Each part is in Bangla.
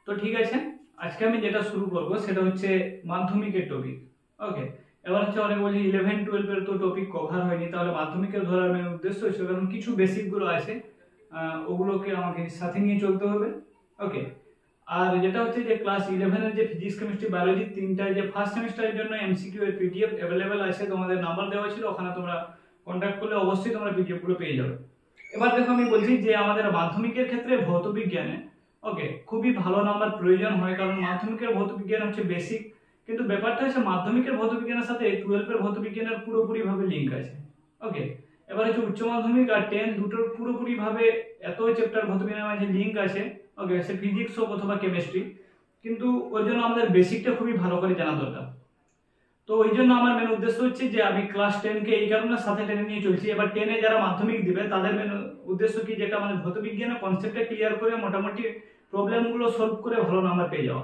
তো ঠিক আছে, আজকে আমি যেটা শুরু করব সেটা হচ্ছে মাধ্যমিকের টপিক। ওকে, এবার হচ্ছে অনেক বলছি 11-12 এর তো টপিক কভার হয়নি, তাহলে মাধ্যমিকের ধরার মেন উদ্দেশ্য হচ্ছে কারণ কিছু বেসিক গুলো আছে ওগুলোকে আমাকে সাথে নিয়ে চলতে হবে। ওকে, আর যেটা হচ্ছে যে ক্লাস 11 এর যে ফিজিক্স কেমিস্ট্রি বায়োলজি তিনটা যে ফার্স্ট সেমিস্টারের জন্য এমসিকিউ এর পিডিএফ अवेलेबल আছে, তোমাদের নাম্বার দেওয়া ছিল, ওখানে তোমরা কন্টাক্ট করলে অবশ্যই তোমরা পিডিএফ গুলো পেয়ে যাবে। এবার দেখো আমি বলছি যে আমাদের মাধ্যমিকের ক্ষেত্রে ভৌত বিজ্ঞানে ওকে খুবই ভালো নাম্বার প্রয়োজন হয়, কারণ মাধ্যমিকের ভৌত বিজ্ঞান হচ্ছে বেসিক, কিন্তু ব্যাপারটা হচ্ছে মাধ্যমিকের ভৌত বিজ্ঞানের সাথে 12 এর ভৌত বিজ্ঞানের পুরোপুরি ভাবে লিংক আছে। ওকে, এবার হচ্ছে উচ্চ মাধ্যমিক আর 10 দুটোর পুরোপুরি ভাবে এত চ্যাপ্টার ভৌত বিজ্ঞানের মাঝে লিংক আছে। ওকে, সে ফিজিক্স হোক অথবা কেমিস্ট্রি, কিন্তু ওই জন্য আমাদের বেসিকটা খুবই ভালো করে জানা দরকার। তো ওই জন্য আমার মেন উদ্দেশ্য হচ্ছে যে আমি ক্লাস 10 কে এই কারণে সাথে টেনে নিয়ে চলছি। এবার 10 এ যারা মাধ্যমিক দিবে তাদের মেন উদ্দেশ্য কি, যেটা আমাদের ভৌত বিজ্ঞানের কনসেপ্টটা ক্লিয়ার করে মোটামুটি প্রবলেম গুলো সলভ করে ভালো নাম্বার পেয়ে যাওয়া।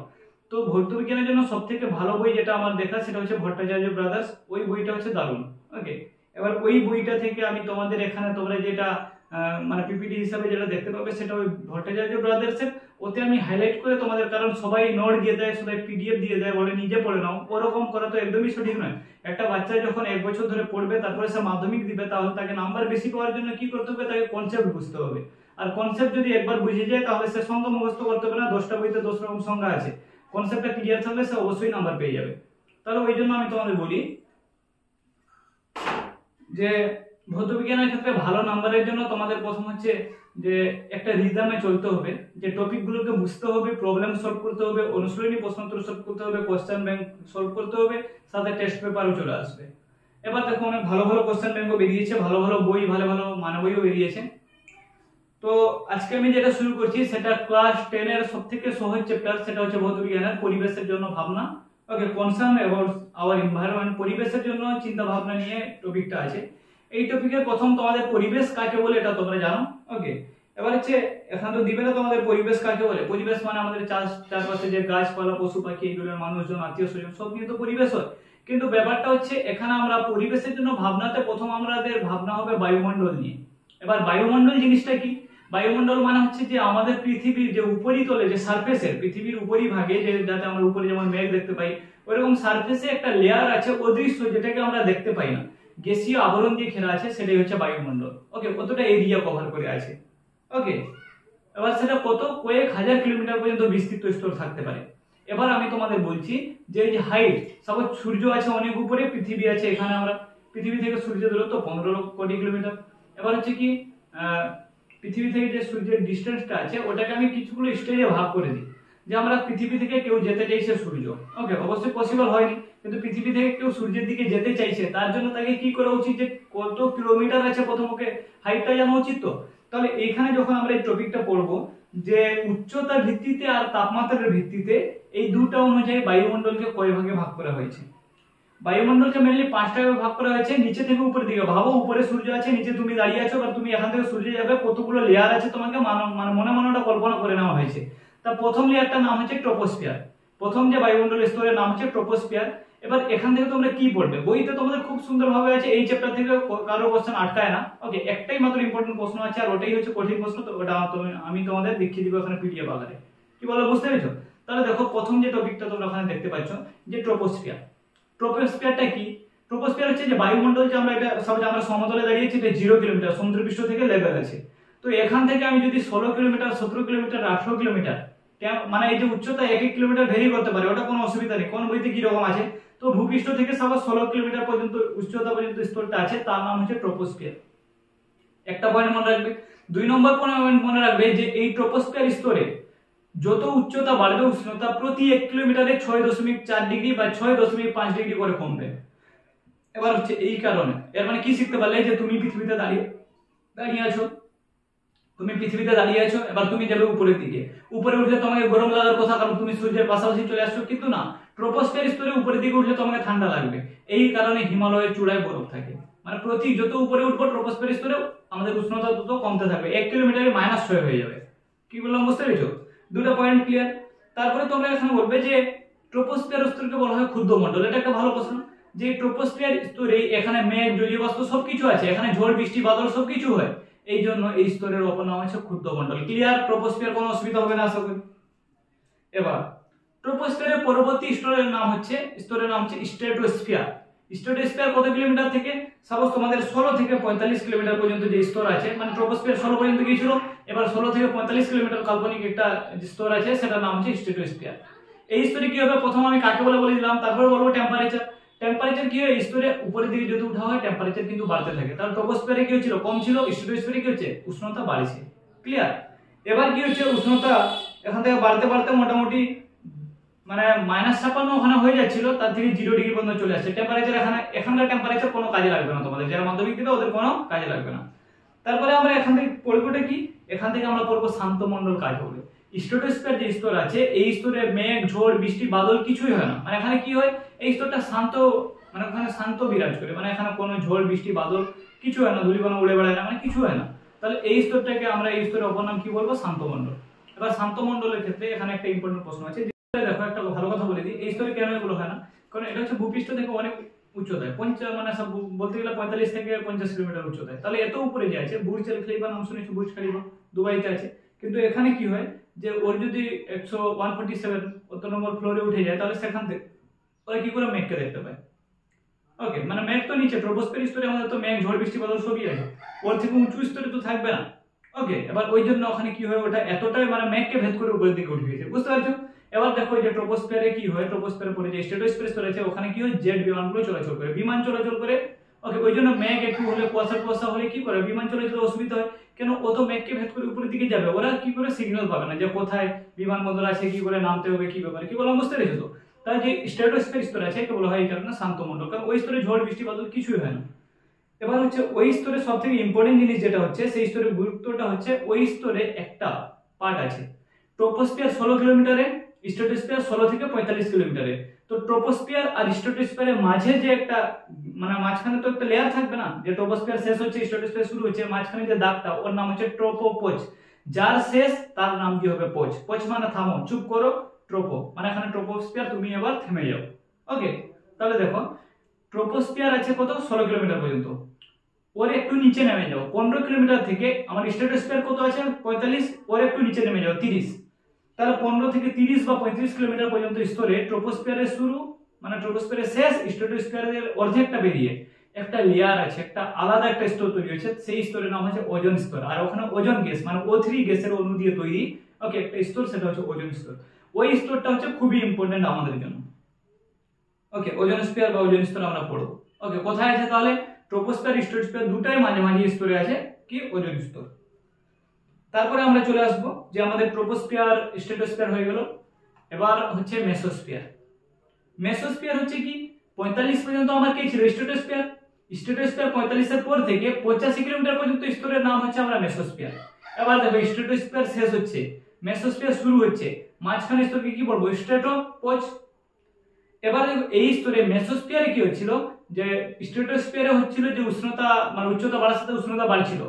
তো ভৌত বিজ্ঞানের জন্য সবথেকে ভালো বই যেটা আমার দেখা সেটা হচ্ছে ভট্টাচার্য ব্রাদার্স। ওই বইটা হচ্ছে দারুণ। ওকে, এবার ওই বইটা থেকে আমি তোমাদের এখানে তোমরা যেটা মানে পিপিটি হিসাবে যেটা দেখতে পাবে সেটা ওই ভট্টাচার্য ব্রাদার্স এর, ওতে আমি হাইলাইট করে তোমাদের, কারণ সবাই নোট দিয়ে দেয়, সবাই পিডিএফ দিয়ে দেয়, বলে নিজে পড়ে নাও, ওরকম করা তো একদমই সঠিক নয়। একটা বাচ্চা যখন 1 বছর ধরে পড়বে তারপরে সে মাধ্যমিক দিবে, তাহলে তাকে নাম্বার বেশি পাওয়ার জন্য কি করতে হবে, তাকে কনসেপ্ট বুঝতে হবে। আর কনসেপ্ট যদি একবার বুঝে যায় তাহলে সে সংখ্যা মুখস্থ করতে হবে না, 10টা বইতে 10 রকম সংখ্যা আছে, কনসেপ্টটা ক্লিয়ার থাকলে সে অবশ্যই নাম্বার পেয়ে যাবে। তাহলে ওই জন্য আমি তোমাদের বলি যে ভৌত বিজ্ঞানের ক্ষেত্রে ভালো নাম্বারের জন্য তোমাদের প্রথম হচ্ছে যে একটা রিদমে চলতে হবে, যে টপিকগুলোকে বুঝতে হবে, প্রবলেম সলভ করতে হবে, অনুশীলনী প্রশ্নোত্তর সলভ করতে হবে, কোশ্চেন ব্যাংক সলভ করতে হবে, সাথে টেস্ট পেপারও চলে আসবে। এবার দেখো অনেক ভালো ভালো কোশ্চেন ব্যাংকও বেরিয়েছে, ভালো ভালো বই, ভালো ভালো মানে বইও বেরিয়েছে। তো আজকে আমি যেটা শুরু করছি সেটা ক্লাস 10 এর সবথেকে সহজ চ্যাপ্টার, সেটা হচ্ছে ভৌত বিজ্ঞানের পরিবেশের জন্য ভাবনা। ওকে, কনসার্ন অ্যাবাউট আওয়ার এনভায়রনমেন্ট, পরিবেশের জন্য চিন্তা ভাবনা নিয়ে টপিকটা আছে। এই টপিকের প্রথম তোমাদের পরিবেশ কাকে বলে এটা তোমরা জানো। ওকে, এবার হচ্ছে এখানে তো দিবে না তোমাদের পরিবেশ কাকে বলে। পরিবেশ মানে আমাদের চারপাশে যে গাছপালা, পশু পাখি, এগুলোর মানুষজন, আত্মীয় স্বজন সব নিয়ে তো পরিবেশ হয়। কিন্তু ব্যাপারটা হচ্ছে এখানে আমরা পরিবেশের জন্য ভাবনাতে প্রথম আমাদের ভাবনা হবে বায়ুমণ্ডল নিয়ে। এবার বায়ুমণ্ডল জিনিসটা কি? বায়ুমণ্ডল মানে হচ্ছে যে আমাদের পৃথিবীর যে উপরিতলে, যে সারফেসের, পৃথিবীর উপরিভাগে যে, যাতে আমরা উপরে যেমন মেঘ দেখতে পাই, ওইরকম সারফেসে একটা লেয়ার আছে অদৃশ্য, যেটাকে আমরা দেখতে পাই না, গ্যাসীয় আবরণ দিয়ে ঘেরা আছে, সেটাই হচ্ছে বায়ুমণ্ডল। ওকে, কতটা এরিয়া কভার করে আছে। ওকে, এবার সেটা কয়েক হাজার কিলোমিটার পর্যন্ত বিস্তৃত স্তর থাকতে পারে। এবার আমি তোমাদের বলছি যে এই যে হাইট, সাপোজ সূর্য আছে অনেক উপরে, পৃথিবী আছে এখানে, আমরা পৃথিবী থেকে সূর্যের দূরত্ব 15 কোটি কিলোমিটার। এবার হচ্ছে কি পৃথিবী থেকে যে সূর্যের ডিস্টেন্সটা আছে ওটাকে আমি কিছুগুলো স্টেজে ভাগ করে দিই, যে আমরা পৃথিবী থেকে কেউ যেতে চাইছে সূর্য, ওকে অবশ্যই পসিবল হয়নি, কিন্তু পৃথিবী থেকে কেউ সূর্যের দিকে যেতে চাইছে, তার জন্য তাকে কি করা উচিত, যে কত কিলোমিটার আছে প্রথম ওকে হাইটটা জানা উচিত। তো তাহলে এখানে যখন আমরা এই টপিকটা পড়বো, যে উচ্চতার ভিত্তিতে আর তাপমাত্রার ভিত্তিতে এই দুটো অনুযায়ী বায়ুমণ্ডলকে কয় ভাগে ভাগ করা হয়েছে। বায়ুমণ্ডলকে মেনলি 5টা ভাগে ভাগ করা হয়েছে, নিচে থেকে উপরের দিকে। ভাবো উপরে সূর্য আছে, নিচে তুমি দাঁড়িয়ে আছো, আর তুমি এখান থেকে সূর্যে যাবে, কতগুলো লেয়ার আছে তোমাকে মানে মনে মনে ওটা কল্পনা করে নেওয়া হয়েছে। তার প্রথম লেয়ারটার নাম হচ্ছে ট্রপোস্ফিয়ার। প্রথম যে বায়ুমণ্ডল স্তরের নাম হচ্ছে ট্রপোস্ফিয়ার। এবার এখান থেকে তোমরা কি পড়বে, বইতে তোমাদের খুব সুন্দর ভাবে আছে, এই চ্যাপ্টার থেকে কারো কোশ্চেন আটকায় না। ওকে, একটাই মাত্র ইম্পর্টেন্ট প্রশ্ন আছে, আর ওটাই হচ্ছে কঠিন প্রশ্ন। তো ওটা আমি তোমাদের দেখিয়ে দিব এখানে পিডিএফ আকারে। কি বলো, বুঝতে পেরেছো? তাহলে দেখো প্রথম যে টপিকটা তোমরা ওখানে দেখতে পাচ্ছ, যে ট্রপোস্ফিয়ার। ট্রপোস্ফিয়ারটা কি? ট্রপোস্ফিয়ার হচ্ছে যে বায়ুমণ্ডল, যে আমরা এটা সব আমরা সমতলে দাঁড়িয়েছি, এটা 0 কিলোমিটার সমুদ্রপৃষ্ঠ থেকে লেভেল আছে। তো এখান থেকে আমি যদি 16 কিলোমিটার, 17 কিলোমিটার, 18 কিলোমিটার, মানে এই যে উচ্চতা 1 কিলোমিটার ভেরি করতে পারে, ওটা কোনো অসুবিধা নেই, কোন বইতে কি রকম আছে। তো ভূপৃষ্ঠ থেকে সাপোজ 16 কিলোমিটার পর্যন্ত উচ্চতা পর্যন্ত স্তরটা আছে, তার নাম হচ্ছে ট্রপোস্ফিয়ার। একটা পয়েন্ট মনে রাখবে। 2 নম্বর পয়েন্ট মনে রাখবে যে এই ট্রপোস্ফিয়ার স্তরে যত উচ্চতা বাড়বে, উষ্ণতা প্রতি 1 কিলোমিটারে 6.4 ডিগ্রি বা 6.5 ডিগ্রি করে কমবে। এবার হচ্ছে এই কারণে, এর মানে কি শিখতে পারলে, যে তুমি পৃথিবীতে দাঁড়িয়ে আছো, তুমি পৃথিবীতে দাঁড়িয়ে আছো, এবার তুমি যাবে উপরের দিকে, উপরে উঠলে তোমাকে গরম লাগার কথা, কারণ তুমি সূর্যের পাশাপাশি চলে আসছো, কিন্তু না, ট্রপোস্ফিয়ার স্তরে উপরের দিকে উঠলে তোমাকে ঠান্ডা লাগবে। এই কারণে হিমালয়ের চূড়ায় বরফ থাকে, মানে প্রতি যত উপরে উঠবো ট্রপোস্ফিয়ার স্তরে আমাদের উষ্ণতা তত কমতে থাকবে, 1 কিলোমিটারে -6 হয়ে যাবে। কি বললাম, বুঝতে পেরেছো? দুটো পয়েন্ট ক্লিয়ার। তারপরে তোমরা এখানে বলবে যে ট্রপোস্ফিয়ার স্তরকে বলা হয় ক্ষুদ্রমণ্ডল। এটা একটা ভালো প্রশ্ন, যে ট্রপোস্ফিয়ার স্তরে এখানে মেঘ, জলীয় বাষ্প সবকিছু আছে, এখানে ঝড় বৃষ্টি বাদল সবকিছু হয়, এই জন্য এই স্তরের অপর নাম হচ্ছে ক্ষুদ্রমণ্ডল। ক্লিয়ার? ট্রপোস্ফিয়ার কোনো অসুবিধা হবে না আশা করি। এবার ট্রপোস্ফিয়ারের পরবর্তী স্তরের নাম হচ্ছে স্ট্র্যাটোস্ফিয়ার। স্ট্র্যাটোস্ফিয়ার কত কিলোমিটার থেকে? সাপোজ তোমাদের 16 থেকে 45 কিলোমিটার পর্যন্ত যে স্তর আছে, মানে ট্রপোস্ফিয়ার 16 পর্যন্ত গিয়েছিল, এবার 16 থেকে 45 কিলোমিটার কাল্পনিক একটা স্তর আছে, সেটার নাম হচ্ছে স্ট্র্যাটোস্ফিয়ার। এই স্তরে কি হবে, প্রথম আমি কাকে বলে দিলাম, তারপরে বলবো টেম্পারেচার। টেম্পারেচার কি হয়, স্তরে উপরের দিকে যত উঠা হয় টেম্পারেচার কিন্তু বাড়তে থাকে। তাহলে ট্রপোস্ফিয়ারে কি হচ্ছিল, কম ছিল, স্ট্র্যাটোস্ফিয়ারে কি হচ্ছে, উষ্ণতা বাড়ছে। ক্লিয়ার? এবার কি হচ্ছে, উষ্ণতা এখান থেকে বাড়তে বাড়তে মোটামুটি মানে -56 ওখানে হয়ে যাচ্ছিল, তার থেকে 0 ডিগ্রি পর্যন্ত চলে আসছে টেম্পারেচার। এখানকার টেম্পারেচার কোনো কাজে লাগবে না, তোমাদের যারা মাধ্যমিক দিবে ওদের কোনো কাজে লাগবে না। তারপরে আমরা এখান থেকে পড়বোটা কি, এখান থেকে আমরা পড়বো শান্ত মণ্ডল কাজ হবে। স্ট্র্যাটোস্ফিয়ার যে স্তর আছে, এই স্তরে মেঘ, ঝড়, বৃষ্টি, বাদল কিছুই হয় না। মানে এখানে কি হয়, এই স্তরটা শান্ত, মানে ওখানে শান্ত বিরাজ করে, মানে এখানে কোনো ঝড়, বৃষ্টি, বাদল কিছু হয় না, ধূলিকণা উড়ে বেড়ায় না, মানে কিছু হয় না। তাহলে এই স্তরটাকে আমরা, এই স্তরের অপর নাম কি বলবো, শান্ত মণ্ডল। এবার শান্ত মণ্ডলের ক্ষেত্রে এখানে একটা ইম্পর্টেন্ট প্রশ্ন আছে। দেখো একটা ভালো কথা বলে দিই, এই স্তরে কেন এগুলো হয় না, কারণ এটা হচ্ছে ভূপৃষ্ঠ থেকে অনেক উচ্চতায়, মানে সব বলতে গেলে 45 থেকে 50 কিলোমিটার উচ্চতায়। তাহলে এত উপরে যে আছে, বুর্জ আল খলিফা নাম শুনেছো, বুর্জ খলিফা দুবাইতে আছে, কিন্তু এখানে কি হয় যে ওর যদি 147 কত নম্বর ফ্লোরে উঠে যায়, তাহলে সেখান থেকে ওরা কি করে মেঘকে দেখতে পায়। ওকে, মানে মেঘ তো নিচে ট্রপোস্ফিয়ার স্তরে আমাদের তো মেঘ, ঝড়, বৃষ্টি, বাদল সবই আছে, ওর থেকে উঁচু স্তরে তো থাকবে না। ওকে, এবার ওই জন্য ওখানে কি হয়, ওটা এতটাই মানে মেঘকে ভেদ করে উপরের দিকে উঠে গেছে, বুঝতে পারছো? এবার দেখো যে ট্রপোস্ফিয়ারে কি হয়, ট্রপোস্ফিয়ারের পরে যে স্ট্র্যাটোস্ফিয়ার স্তর আছে, ওখানে কি হয়, জেট বিমানগুলো চলাচল করে, বিমান চলাচল করে। ওকে, ওই জন্য মেঘ একটু হলে, কুয়াশা হলে কি করে, বিমান চলাচলে অসুবিধা হয়। কেন, ও তো মেঘকে ভেদ করে উপরের দিকে যাবে, ওরা কি করে সিগন্যাল পাবে না যে কোথায় বিমানবন্দর আছে, কি করে নামতে হবে, কি ব্যাপারে, কি বললাম বুঝতে পেরেছো তো? তাই যে স্ট্র্যাটোস্ফিয়ার স্তর আছে, একে বলা হয় এই কারণে শান্ত মণ্ডল, কারণ ওই স্তরে ঝড়, বৃষ্টি, বাদল কিছুই হয় না। এবার হচ্ছে ওই স্তরে সব থেকে ইম্পর্টেন্ট জিনিস যেটা হচ্ছে, সেই স্তরের গুরুত্বটা হচ্ছে, ওই স্তরে একটা পার্ট আছে, ট্রপোস্ফিয়ার 16 কিলোমিটারে, স্ট্র্যাটোস্ফিয়ার 16 থেকে 45 কিলোমিটারে। তো ট্রপোস্ফিয়ার আর স্ট্র্যাটোস্ফিয়ারের মাঝে যে একটা, মানে মাঝখানে তো একটা লেয়ার থাকবে না, যে ট্রপোস্ফিয়ার শেষ হচ্ছে, স্ট্র্যাটোস্ফিয়ার শুরু হচ্ছে, মাঝখানে যে দাগটা, ওর নাম হচ্ছে ট্রোপোপোজ। যার শেষ তার নাম কি হবে, পোজ। পোজ মানে থামো, চুপ করো, ট্রোপো মানে এখানে ট্রপোস্ফিয়ার, তুমি এবার থেমে যাও। ওকে, তাহলে দেখো ট্রপোস্ফিয়ার আছে কত, 16 কিলোমিটার পর্যন্ত, ওর একটু নিচে নেমে যাও, 15 কিলোমিটার থেকে আমার স্ট্র্যাটোস্ফিয়ার কত আছে, 45, ওর একটু নিচে নেমে যাও, 30। তাহলে 15 থেকে 30 বা 35 কিলোমিটার পর্যন্ত স্তরে ট্রপোস্ফিয়ারের শুরু, মানে ট্রপোস্ফিয়ারের শেষ, স্ট্র্যাটোস্ফিয়ারের অর্ধেকটা বেরিয়ে একটা লেয়ার আছে, একটা আলাদা একটা স্তর তৈরি হয়েছে, সেই স্তরের নাম হচ্ছে ওজোন স্তর। আর ওখানে ওজোন গ্যাস, মানে O3 গ্যাসের অণু দিয়ে তৈরি ওকে একটা স্তর, সেটা হচ্ছে ওজোন স্তর। ওই স্তরটা হচ্ছে খুবই ইম্পর্টেন্ট আমাদের জন্য। ওকে, ওজোন স্ফিয়ার বা ওজোন স্তর আমরা পড়বো। ওকে, কোথায় আছে তাহলে, ট্রপোস্ফিয়ার, স্ট্র্যাটোস্ফিয়ার দুটাই মাঝামাঝি স্তরে আছে কি, ওজোন স্তর। তারপরে আমরা চলে আসবো যে আমাদের ট্রপোস্ফিয়ার, স্ট্র্যাটোস্ফিয়ার হয়ে গেল, এবার হচ্ছে মেসোস্ফিয়ার। মেসোস্ফিয়ার হচ্ছে কি, 45 পর্যন্ত আমার কি ছিল, স্ট্র্যাটোস্ফিয়ার। স্ট্র্যাটোস্ফিয়ার 45 এর পর থেকে 85 কিলোমিটার পর্যন্ত স্তরের নাম হচ্ছে আমরা মেসোস্ফিয়ার। এবার দেখো স্ট্র্যাটোস্ফিয়ার শেষ হচ্ছে, মেসোস্ফিয়ার শুরু হচ্ছে, মাঝখানে স্তরকে কি বলবো, স্ট্র্যাটোপোজ। এবার এই স্তরে মেসোস্ফিয়ারে কি হচ্ছিল, যে স্ট্র্যাটোস্ফিয়ারে হচ্ছিল যে উষ্ণতা, মানে উচ্চতা বাড়ার সাথে উষ্ণতা বাড়ছিল,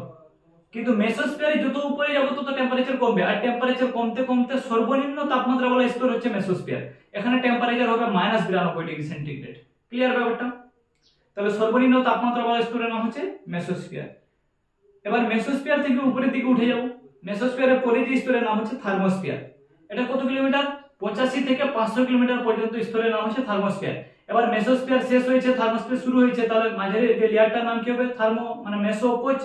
কিন্তু মেসোস্ফিয়ারে যত উপরে যাবো তত টেম্পারেচার কমবে, আর টেম্পারেচার কমতে কমতে সর্বনিম্ন তাপমাত্রা বলা স্তর হচ্ছে মেসোস্ফিয়ার। এখানে টেম্পারেচার হবে -92 ডিগ্রি সেন্টিগ্রেড। ক্লিয়ার ব্যাপারটা? তাহলে সর্বনিম্ন তাপমাত্রা বলা স্তরের নাম হচ্ছে মেসোস্ফিয়ার। এবার মেসোস্ফিয়ার থেকে উপরের দিকে উঠে যাবো, মেসোস্ফিয়ারের পরে যে স্তরের নাম হচ্ছে থার্মোস্ফিয়ার। এটা কত কিলোমিটার, 85 থেকে 500 কিলোমিটার পর্যন্ত স্তরের নাম হচ্ছে থার্মোস্ফিয়ার। এবার মেসোস্ফিয়ার শেষ হয়েছে, থার্মোস্ফিয়ার শুরু হয়েছে, তাহলে মাঝের যে লেয়ারটার নাম কি হবে, থার্মো মানে মেসোপোজ।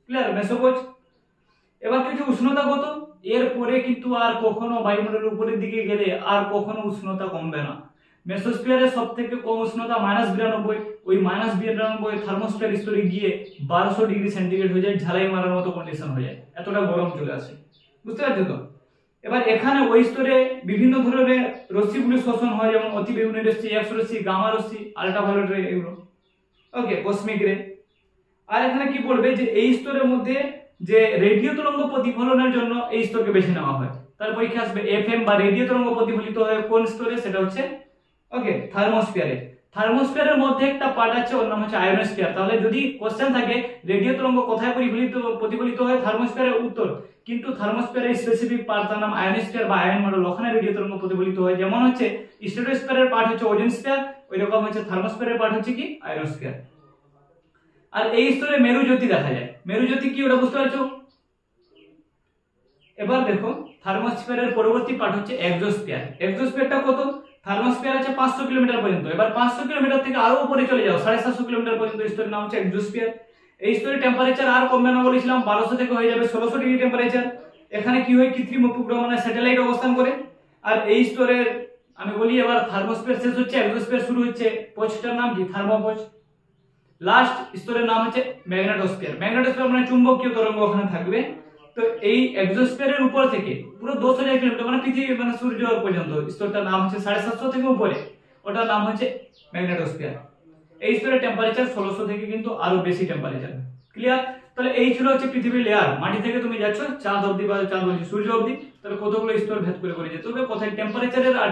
ক্লিয়ার, মেসোপোজ। এবার কিছু উষ্ণতা কত, এর পরে কিন্তু আর কখনো বায়ুমণ্ডলের উপরের দিকে গেলে আর কখনো উষ্ণতা কমবে না। মেসোস্ফিয়ারের সবথেকে কম উষ্ণতা -92, ওই -92 থার্মোস্ফিয়ার স্তরে গিয়ে 1200 ডিগ্রি সেন্টিগ্রেড হয়ে যায়, ঝালাই মারার মতো কন্ডিশন হয়ে যায়, এতটা গরম চলে আসে। বুঝতে পারছো তো? এবার এখানে ওই স্তরে বিভিন্ন ধরনের রশ্মিগুলি শোষণ হয়, যেমন অতি বেগুনি রশ্মি, এক্স রশ্মি, গামা রশ্মি, আল্ট্রাভায়োলেট রে, এগুলো ওকে, কসমিক রে। আর এখানে কি বলবে যে এই স্তরের মধ্যে যে রেডিও তরঙ্গ প্রতিফলনের জন্য এই স্তরকে বেছে নেওয়া হয়। তার পরীক্ষা আসবে এফএম বা রেডিও তরঙ্গ প্রতিফলিত হয় কোন স্তরে, সেটা হচ্ছে ওকে থার্মোস্ফিয়ারে। থার্মোস্ফিয়ারের মধ্যে একটা পার্ট আছে, ওর নাম হচ্ছে আয়োনোস্ফিয়ার। তাহলে যদি কোশ্চেন থাকে রেডিও তরঙ্গ কোথায় প্রতিফলিত হয়, থার্মোস্ফিয়ারের, উত্তর কিন্তু থার্মোস্ফিয়ারের স্পেসিফিক পার্ট, তার নাম আয়োনোস্ফিয়ার বা আয়ন মন্ডল, ওখানে রেডিও তরঙ্গ প্রতিফলিত হয়। যেমন হচ্ছে স্ট্র্যাটোস্ফিয়ারের পার্ট হচ্ছে ওজোন স্ফিয়ার, ওই রকম হচ্ছে থার্মোস্ফিয়ারের পার্ট হচ্ছে কি, আয়োনোস্ফিয়ার। আর এই স্তরে মেরুজ্যোতি দেখা যায়। মেরুজ্যোতি কি, ওটা বুঝতে পারছো? এবার দেখো থার্মোস্ফিয়ারের পরবর্তী পার্ট হচ্ছে এক্সোস্ফিয়ার। এক্সোস্ফিয়ারটা কত? থার্মোস্ফিয়ার আছে 500 কিলোমিটার পর্যন্ত। এবার 500 কিলোমিটার থেকে আরো উপরে চলে যাও 750 কিলোমিটার পর্যন্ত, স্তরের নাম হচ্ছে এক্সোস্ফিয়ার। এই স্তরের টেম্পারেচার আর কমবে না, বলেছিলাম 1200 থেকে হয়ে যাবে 1600 ডিগ্রি টেম্পারেচার। এখানে কি হয়, কৃত্রিম উপগ্রহ মানে স্যাটেলাইট অবস্থান করে। আর এই স্তরের আমি বলি, এবার থার্মোস্ফিয়ার শেষ হচ্ছে, এক্সোস্ফিয়ার শুরু হচ্ছে। পোস্টটার নাম কি? থার্মোপোজ। লাস্ট স্তরের নাম হচ্ছে ম্যাগনেটোস্ফিয়ার। ম্যাগনেটোস্ফিয়ার মানে চুম্বকীয় তরঙ্গ ওখানে থাকবে। তো এই এক্সোস্ফিয়ারের উপর থেকে পুরো 10,000 কিলোমিটার মানে পৃথিবী মানে সূর্য পর্যন্ত স্তরটার নাম হচ্ছে 750 থেকে উপরে, ওটার নাম হচ্ছে ম্যাগনেটোস্ফিয়ার। এই স্তরের টেম্পারেচার 1600 থেকে কিন্তু আরো বেশি টেম্পারেচার। ক্লিয়ার? তাহলে এই ছিল হচ্ছে পৃথিবীর লেয়ার। মাটি থেকে তুমি যাচ্ছ চাঁদ অবধি বা চাঁদ বলছি সূর্য অবধি, তাহলে কতগুলো স্তর ভেদ করে করে যেতে হবে, কোথায় টেম্পারেচারের আর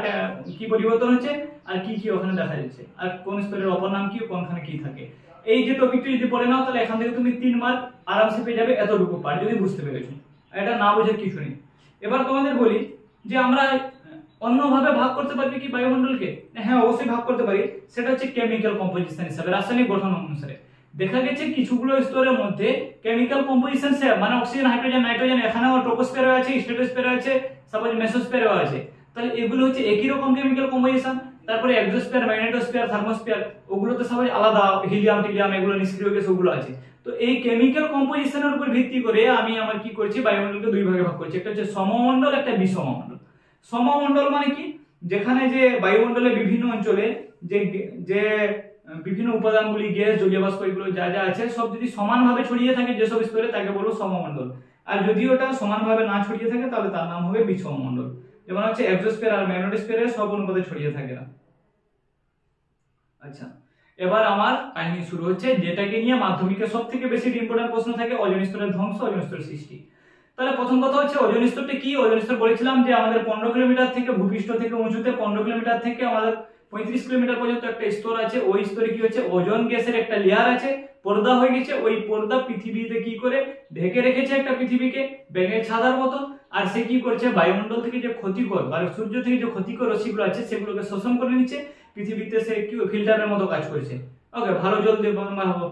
কি পরিবর্তন হচ্ছে, আর কি কি ওখানে দেখা যাচ্ছে, আর কোন স্তরের অপর নাম কি, কোনখানে কি থাকে। এই যে টপিকটি যদি পড়ে নাও, তাহলে এখান থেকে তুমি 3 মার্ক আরামসে পেয়ে যাবে, এতটুকু পার্ট যদি বুঝতে পেরেছো। এটা না বোঝার কিছু নেই। এবার তোমাদের বলি যে আমরা অন্যভাবে ভাগ করতে পারবি কি বায়ুমণ্ডলকে? হ্যাঁ, অবশ্যই ভাগ করতে পারি। সেটা হচ্ছে কেমিক্যাল কম্পোজিশন হিসাবে, রাসায়নিক গঠন অনুসারে। দেখা গেছে কিছুগুলো স্তরের মধ্যে কেমিক্যাল কম্পোজিশন মানে অক্সিজেন, হাইড্রোজেন, নাইট্রোজেন, এখানেও ট্রপোস্ফিয়ারও আছে, স্ট্রেটোস্ফিয়ারও আছে, সাপোজ মেসোস্ফিয়ারও আছে। তাহলে এগুলো হচ্ছে একই রকম কেমিক্যাল কম্পোজিশন। তারপরে এক্সোস্ফিয়ার, ম্যাগনেটোস্ফিয়ার, থার্মোস্ফিয়ার, ওগুলোতে সবাই আলাদা, হিলিয়াম টিলিয়াম এগুলো নিষ্ক্রিয় গ্যাস ওগুলো আছে। তো এই কেমিক্যাল কম্পোজিশনের উপর ভিত্তি করে আমি আমার কি করছি, বায়ুমণ্ডলকে দুই ভাগে ভাগ করছি। একটা হচ্ছে সমমণ্ডল, একটা বিষমমণ্ডল। সমমণ্ডল মানে কি? যেখানে যে বায়ুমণ্ডলে বিভিন্ন অঞ্চলে যে যে বিভিন্ন উপাদানগুলি, গ্যাস, জলীয় বাষ্প এগুলো যা যা আছে সব যদি সমানভাবে ছড়িয়ে থাকে যেসব স্তরে, তাকে বলবো সমমণ্ডল। আর যদি ওটা সমানভাবে না ছড়িয়ে থাকে তাহলে তার নাম হবে বিষমমণ্ডল। যেমন হচ্ছে এক্সোস্ফিয়ার আর ম্যাগনেটোস্ফিয়ারে সব অনুপাতে ছড়িয়ে থাকে না। আচ্ছা, এবার আমার কাহিনী শুরু হচ্ছে, যেটাকে নিয়ে মাধ্যমিকে সব থেকে বেশি ইম্পর্টেন্ট প্রশ্ন থাকে, ওজোন স্তরের ধ্বংস, ওজোন স্তরের সৃষ্টি। তাহলে প্রথম কথা হচ্ছে ওজোন স্তরটা কি? ওজোন স্তর বলেছিলাম যে আমাদের 15 কিলোমিটার থেকে ভূপৃষ্ঠ থেকে উঁচুতে 15 কিলোমিটার থেকে আমাদের 35 কিলোমিটার পর্যন্ত একটা স্তর আছে। ওই স্তরে কি হচ্ছে, ওজোন গ্যাসের একটা লেয়ার আছে, পর্দা হয়ে গেছে। ওই পর্দা পৃথিবীতে কি করে ঢেকে রেখেছে একটা পৃথিবীকে ব্যাঙের ছাতার মতো। আর সে কি করছে, বায়ুমণ্ডল থেকে যে ক্ষতিকর বা সূর্য থেকে যে ক্ষতিকর রশ্মিগুলো আছে সেগুলোকে শোষণ করে নিচ্ছে। পৃথিবীতে সে কি ফিল্টারের মতো কাজ করছে। ওকে, ভালো জল দিয়ে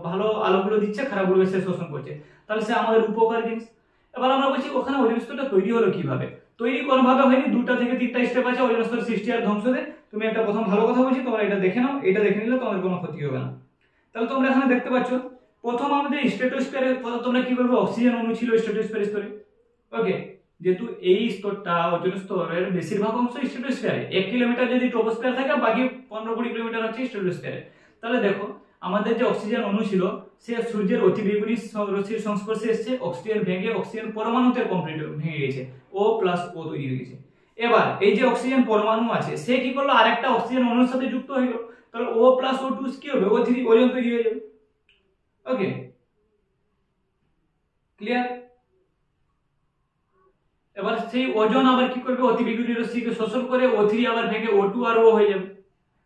ভালো আলোগুলো দিচ্ছে, খারাপগুলোকে সে শোষণ করছে। তাহলে সে আমাদের উপকার জিনিস। এবার আমরা বলছি ওখানে ওজোন স্তরটা তৈরি হলো কিভাবে? তৈরি কোনোভাবে হয়নি, 2টা থেকে 3টা স্টেপ আছে ওজোন স্তর সৃষ্টি আর ধ্বংসতে। তুমি একটা প্রথম ভালো কথা বলছি, তোমরা এটা দেখে নাও, এটা দেখে নিলে তোমাদের কোনো ক্ষতি হবে না। তাহলে তোমরা এখানে দেখতে পাচ্ছ, প্রথম আমাদের স্ট্রেটোস্ফিয়ারে তোমরা কি করবে, অক্সিজেন অণু ছিল স্ট্রেটোস্ফিয়ার স্তরে। ওকে, যেহেতু এই স্তরটা ওজোন স্তরের বেশিরভাগ অংশ স্ট্রেটোস্ফিয়ারে, 1 কিলোমিটার যদি ট্রপোস্ফিয়ার থাকে, বাকি 15-20 কিলোমিটার হচ্ছে স্ট্রেটোস্ফিয়ারে। তাহলে দেখো আমাদের যে অক্সিজেন অণু ছিল সে সূর্যের অতিবেগুনি রশ্মির সংস্পর্শে এসেছে, অক্সিজেন ভেঙে অক্সিজেন পরমাণুতে কমপ্লিট ভেঙে গেছে, O+O তৈরি হয়ে গেছে। এবার এই যে অক্সিজেন পরমাণু আছে সে কি করলো, আরেকটা অক্সিজেন অণুর সাথে যুক্ত হয়ে গেল। তাহলে O+O2 কি হবে, O3 ওজন তৈরি হয়ে যাবে। ওকে, ক্লিয়ার? এবার সেই ওজন আবার কি করবে, অতিবেগুনি রশ্মিকে শোষণ করে O3 আবার ভেঙে O2 আর O হয়ে যাবে।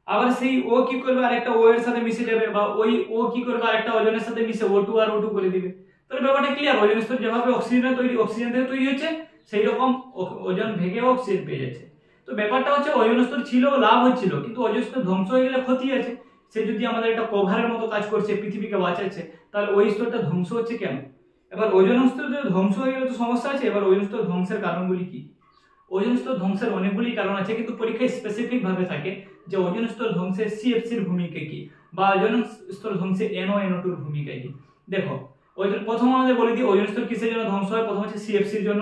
আবার সেই O কি করবে, আরেকটা O এর সাথে মিশে যাবে, বা ওই O কি করবে, আরেকটা ওজনের সাথে মিশে O2 আর O2 করে দিবে। তাহলে ব্যাপারটা ক্লিয়ার? ওজোন স্তর যেভাবে অক্সিজেন থেকে তৈরি হচ্ছে, সেই রকম ওজন ভেঙে অক্সিজেন পেয়ে যাচ্ছে। তো ব্যাপারটা হচ্ছে ওজোন স্তর ছিল, লাভ হচ্ছিল, কিন্তু ওজোন স্তর ধ্বংস হয়ে গেলে ক্ষতি আছে। সে যদি আমাদের একটা কভারের মতো কাজ করছে, পৃথিবীকে বাঁচাচ্ছে, তাহলে ওই স্তরটা ধ্বংস হচ্ছে কেন? এবার ওজোন স্তর ধ্বংস হয়ে গেলে তো সমস্যা আছে। এবার ওজোন স্তর ধ্বংসের কারণগুলি কি? ওজোন স্তর ধ্বংসের অনেকগুলি কারণ আছে, কিন্তু পরীক্ষায় স্পেসিফিক ভাবে থাকে যে ওজোন স্তর ধ্বংসে CFC এর ভূমিকা কি, বা ওজোন স্তর ধ্বংসে NO2 এর ভূমিকা কি। দেখো প্রথম আমাদের বলে দিই ওজোন স্তর কিসের জন্য ধ্বংস হয়। প্রথম হচ্ছে CFC এর জন্য,